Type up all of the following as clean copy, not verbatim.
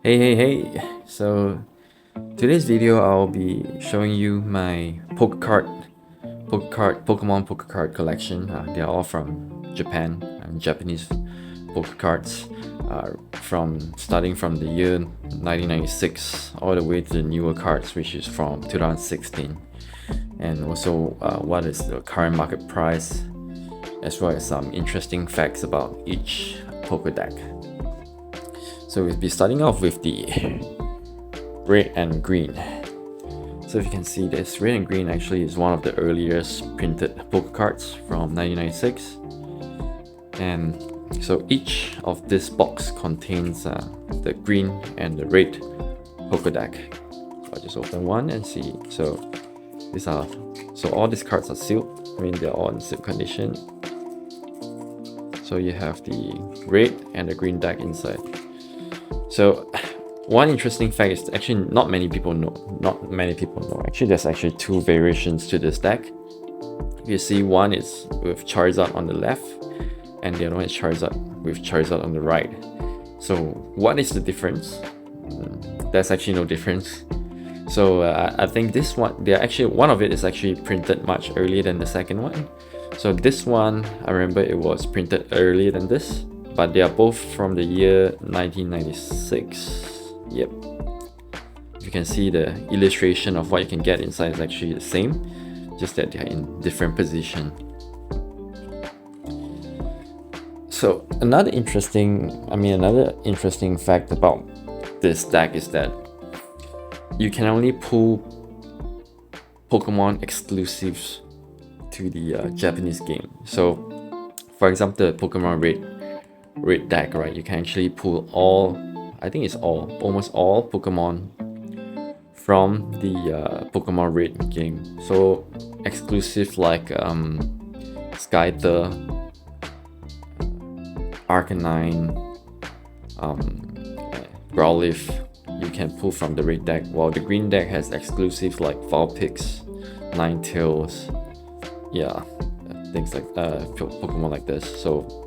Hey. So today's video I'll be showing you my Pokemon poker card collection. They're all from Japan and Japanese poker cards. From starting from the year 1996 all the way to the newer cards, which is from 2016, and also what is the current market price, as well as some interesting facts about each poker deck. So we'll be starting off with the red and green. So if you can see this, red and green actually is one of the earliest printed poker cards from 1996. And so each of this box contains the green and the red poker deck. So I'll just open one and see. So all these cards are sealed. I mean, they're all in sealed condition. So you have the red and the green deck inside. So one interesting fact is actually not many people know. Actually, there's actually two variations to this deck. You see, one is with Charizard on the left, and the other one is Charizard with Charizard on the right. So what is the difference? There's actually no difference. So I think this one, one of it is actually printed much earlier than the second one. So this one, I remember it was printed earlier than this, but they are both from the year 1996. Yep. You can see the illustration of what you can get inside is actually the same, just that they're in different position. So another interesting fact about this deck is that you can only pull Pokemon exclusives to the Japanese game. So for example, the Pokemon red deck, right? You can actually pull almost all Pokemon from the Pokemon Red game. So exclusive like Skyther, Arcanine, Growlithe, you can pull from the red deck, while the green deck has exclusives like Vulpix, Ninetales, things like Pokemon like this. So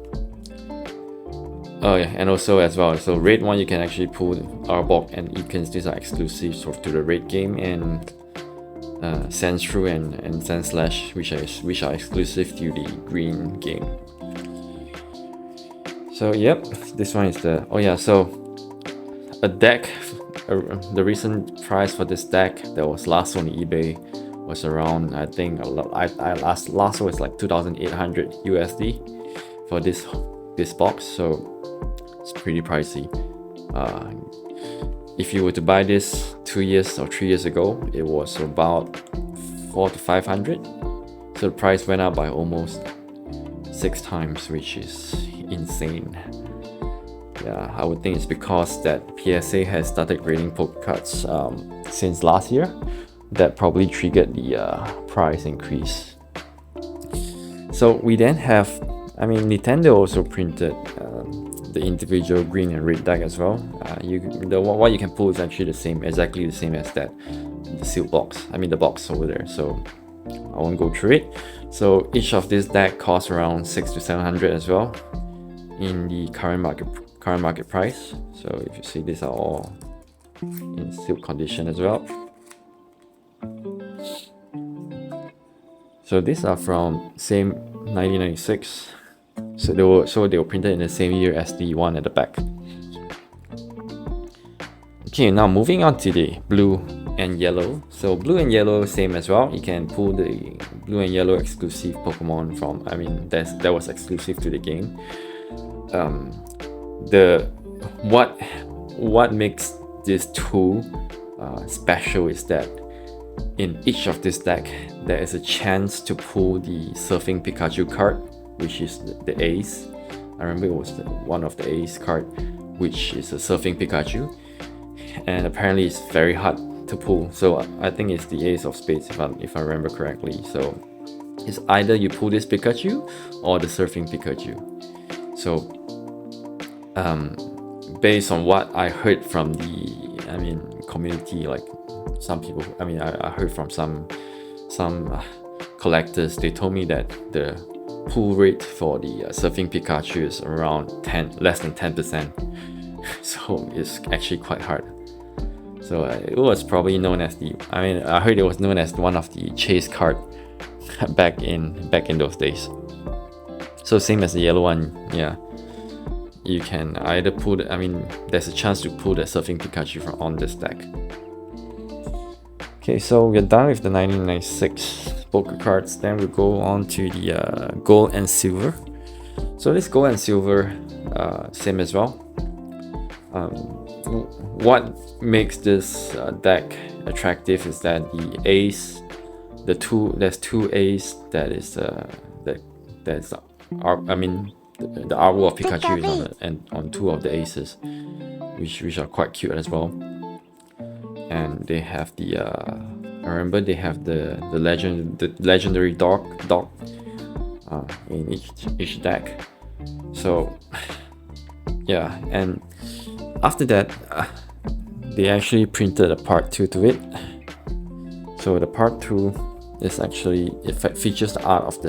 and also as well, so red one you can actually pull Arbok and Ekans. These are exclusives to the red game, and Sandshrew and Sandslash, which are exclusive to the green game. So yep, this one is the a deck. The recent price for this deck that was last on eBay was around, I think last was like 2,800 USD for this box. So it's pretty pricey. If you were to buy this 2 years or 3 years ago, it was about 400 to 500. So the price went up by almost 6 times, which is insane. Yeah, I would think it's because that PSA has started grading poker cards since last year. That probably triggered the price increase. So we then have, Nintendo also printed the individual green and red deck as well. What you can pull is actually exactly the same as that, the sealed box. The box over there. So I won't go through it. So each of this deck costs around 600 to 700 as well in the current market price. So if you see, these are all in sealed condition as well. So these are from same 1996. So they were printed in the same year as the one at the back. Okay, now moving on to the blue and yellow. So blue and yellow, same as well. You can pull the blue and yellow exclusive Pokemon from, that was exclusive to the game. What makes this tool special is that in each of this deck there is a chance to pull the Surfing Pikachu card, which is the Ace. I remember it was one of the Ace card, which is a Surfing Pikachu, and apparently it's very hard to pull. So I think it's the Ace of Spades if I remember correctly. So it's either you pull this Pikachu or the Surfing Pikachu. So based on what I heard from the community, like some people, I heard from some collectors, they told me that the pull rate for the Surfing Pikachu is around less than 10%. so it's actually quite hard. So it was probably known as I heard it was known as one of the chase card back in those days. So same as the yellow one, yeah. You can either pull there's a chance to pull the Surfing Pikachu from on this deck. Okay, so we're done with the 1996 poker cards. Then we go on to the gold and silver. So this gold and silver, same as well. What makes this deck attractive is that the ace, there's two ace that is the artwork of Pikachu is on two of the aces, which are quite cute as well. And they have the I remember they have the legendary dog in each deck. So yeah, and after that they actually printed a part 2 to it. So the part 2 is actually, it features the art of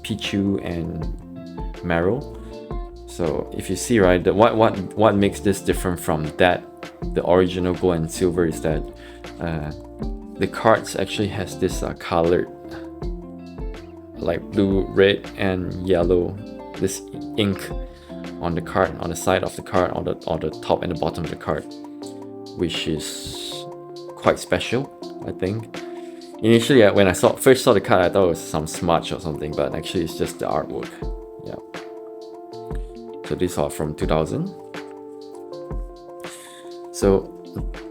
Pichu and Meryl. So if you see, right, what makes this different from the original gold and silver is that the cards actually has this colored, like blue, red, and yellow, this ink on the card, on the side of the card, on the top and the bottom of the card, which is quite special, I think. Initially, when I first saw the card, I thought it was some smudge or something, but actually it's just the artwork. Yeah. So these are from 2000. So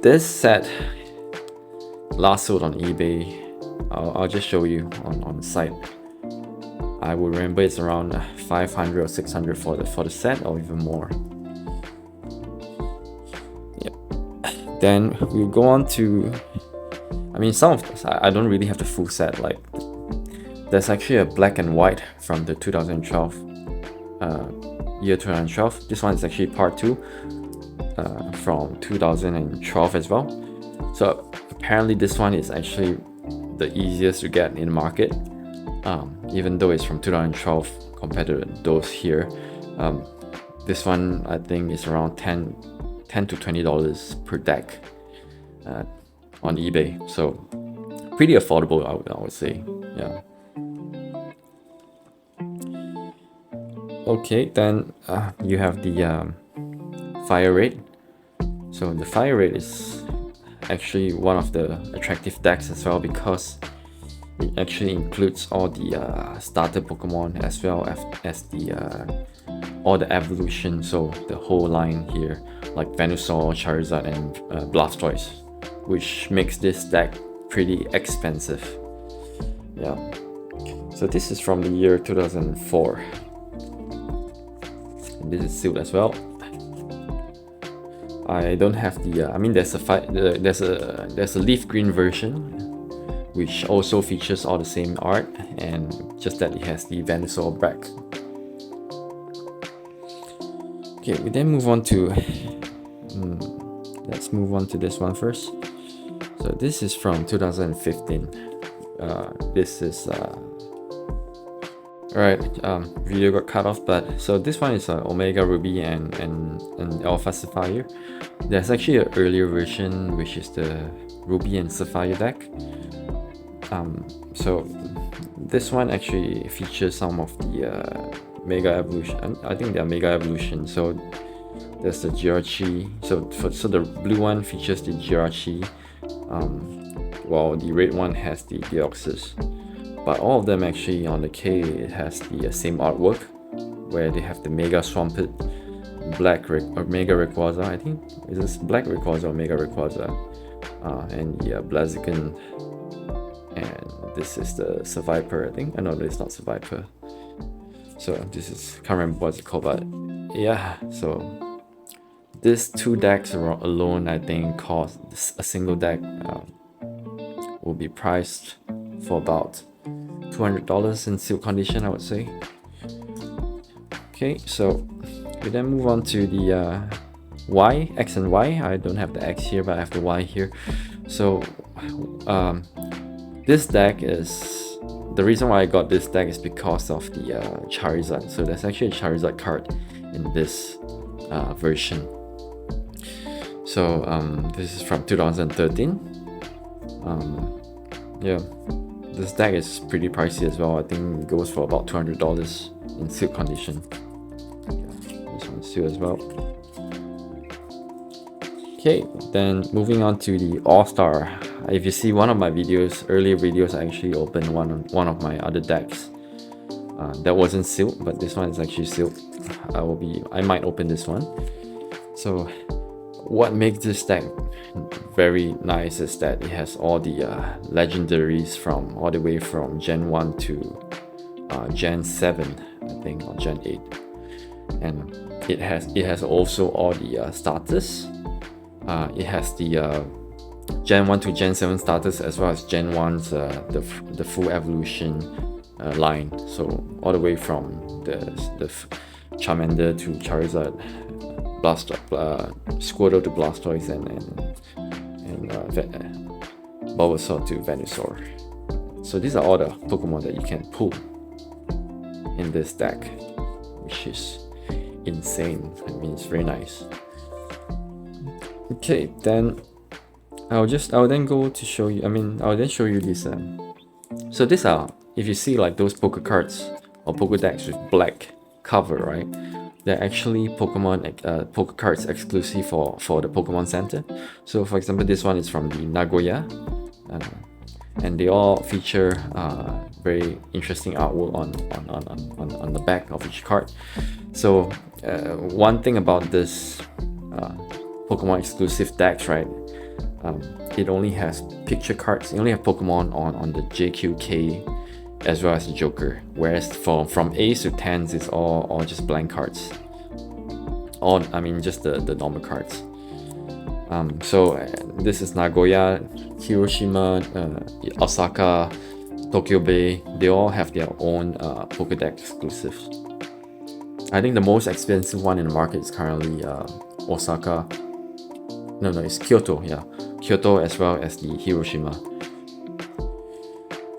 this set last sold on eBay. I'll just show you on the site. I would remember it's around 500 or 600 for the set, or even more. Yep. Then we'll go on to, some of this, I don't really have the full set. Like, there's actually a black and white from the 2012, year 2012. This one is actually part 2 from 2012 as well. So apparently this one is actually the easiest to get in the market, even though it's from 2012 compared to those here. This one I think is around $10 to $20 per deck on eBay, so pretty affordable, I would say. Yeah. Okay, then you have the Fire Red. So the Fire Red is actually one of the attractive decks as well, because it actually includes all the starter Pokemon as well as the all the evolution, so the whole line here, like Venusaur, Charizard, and Blastoise, which makes this deck pretty expensive. Yeah. So this is from the year 2004. And this is sealed as well. I don't have the. There's a leaf green version, which also features all the same art, and just that it has the Venusaur back. Okay, we then move on to. Let's move on to this one first. So this is from 2015. This is alright. Video got cut off, but so this one is Omega Ruby and Alpha Sapphire. There's actually an earlier version, which is the Ruby and Sapphire deck. So this one actually features some of the Mega Evolution. I think they're Mega Evolution. So there's the Jirachi. So the blue one features the Jirachi, while the red one has the Deoxys. But all of them actually on the K, it has the same artwork, where they have the Mega Swampert, Mega Rayquaza. I think is this Black Rayquaza or Mega Rayquaza, and the Blaziken, and this is the Seviper. I think. No, it's not Seviper. So this is, can't remember what's it called, but yeah. So these two decks alone, I think, cost a single deck will be priced for about $200 in sealed condition, I would say. Okay, so we then move on to the Y, X and Y. I don't have the X here, but I have the Y here. So this deck is, the reason why I got this deck is because of the Charizard. So there's actually a Charizard card in this version. So this is from 2013. Yeah, this deck is pretty pricey as well. I think it goes for about $200 in silk condition. Yeah, this one's sealed as well. Okay, then moving on to the All-Star. If you see one of my videos, earlier videos, I actually opened one of my other decks that wasn't sealed, but this one is actually sealed. I might open this one. So what makes this deck very nice is that it has all the legendaries from all the way from Gen 1 to Gen 7, I think, or Gen 8, and it has also all the starters. It has the Gen 1 to Gen 7 starters, as well as Gen 1's the full evolution line. So all the way from the Charmander to Charizard, Squirtle to Blastoise, and Bulbasaur to Venusaur. So these are all the Pokemon that you can pull in this deck, which is insane. I mean, it's very nice. Okay, then I'll then go to show you. I'll then show you this. So these are, if you see like those poker cards or Pokédex with black cover, right? They're actually poker cards exclusive for the Pokemon Center. So for example, this one is from the Nagoya, and they all feature very interesting artwork on the back of each card. So one thing about this Pokemon exclusive decks, right? It only has picture cards. You only have Pokemon on the JQK as well as the Joker, whereas from A's to 10s it's all just blank cards. Just the normal cards. So this is Nagoya, Hiroshima, Osaka, Tokyo Bay. They all have their own Pokédex exclusives. I think the most expensive one in the market is currently Osaka. No, it's Kyoto. Yeah, Kyoto, as well as the Hiroshima,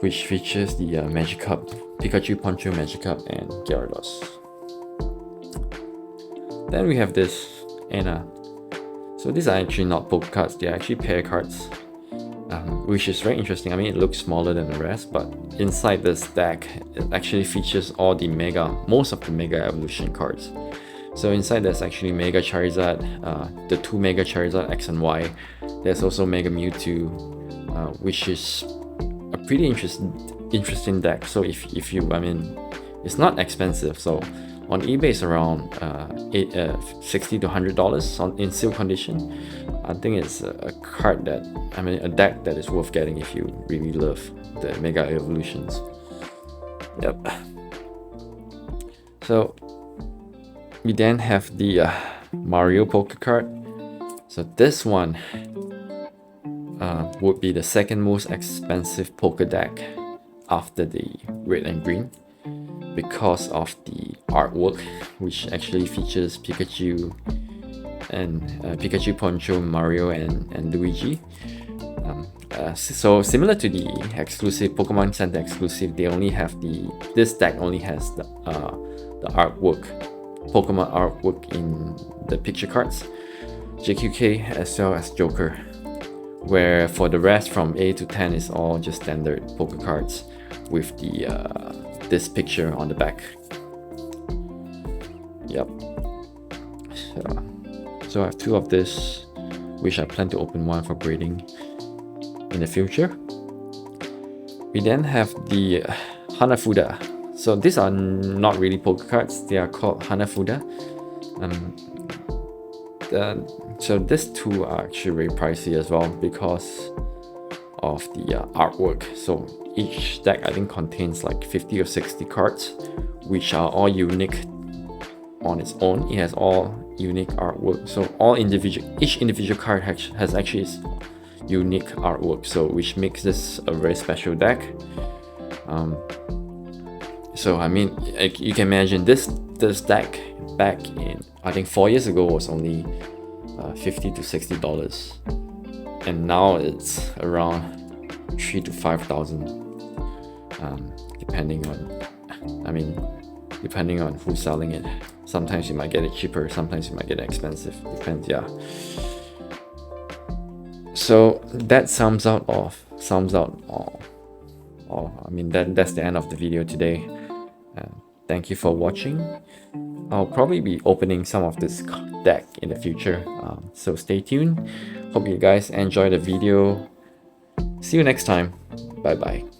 which features the Magikarp, Pikachu, Poncho, Magikarp, and Gyarados. Then we have this Anna. So these are actually not poker cards, they are actually pair cards, which is very interesting. I mean, it looks smaller than the rest, but inside this deck, it actually features most of the Mega Evolution cards. So inside there's actually Mega Charizard, the two Mega Charizard X and Y. There's also Mega Mewtwo, which is a pretty interesting deck. So if you, it's not expensive. So on eBay it's around $60 to $100 in seal condition. I think it's a deck that is worth getting if you really love the Mega Evolutions. Yep. So we then have the Mario poker card. So this one would be the second most expensive poker deck after the red and green, because of the artwork, which actually features Pikachu and Pikachu, Poncho, Mario, and Luigi. So similar to the exclusive Pokemon Center exclusive, this deck only has the artwork, Pokemon artwork in the picture cards, JQK as well as Joker, where for the rest from A to 10 is all just standard poker cards with the this picture on the back. Yep. So I have two of this, which I plan to open one for breeding in the future. We then have the Hanafuda. So these are not really poker cards, they are called Hanafuda. So these two are actually very pricey as well because of the artwork. So each deck I think contains like 50 or 60 cards, which are all unique on its own. It has all unique artwork. So each individual card has actually its unique artwork, so which makes this a very special deck. So I mean, you can imagine this deck back in, I think 4 years ago, was only $50 to $60, and now it's around $3,000 to $5,000, depending on who's selling it. Sometimes you might get it cheaper, sometimes you might get it expensive. Depends, yeah. So that sums out all. I mean, that's the end of the video today. Thank you for watching. I'll probably be opening some of this deck in the future, so stay tuned. Hope you guys enjoy the video. See you next time. Bye bye.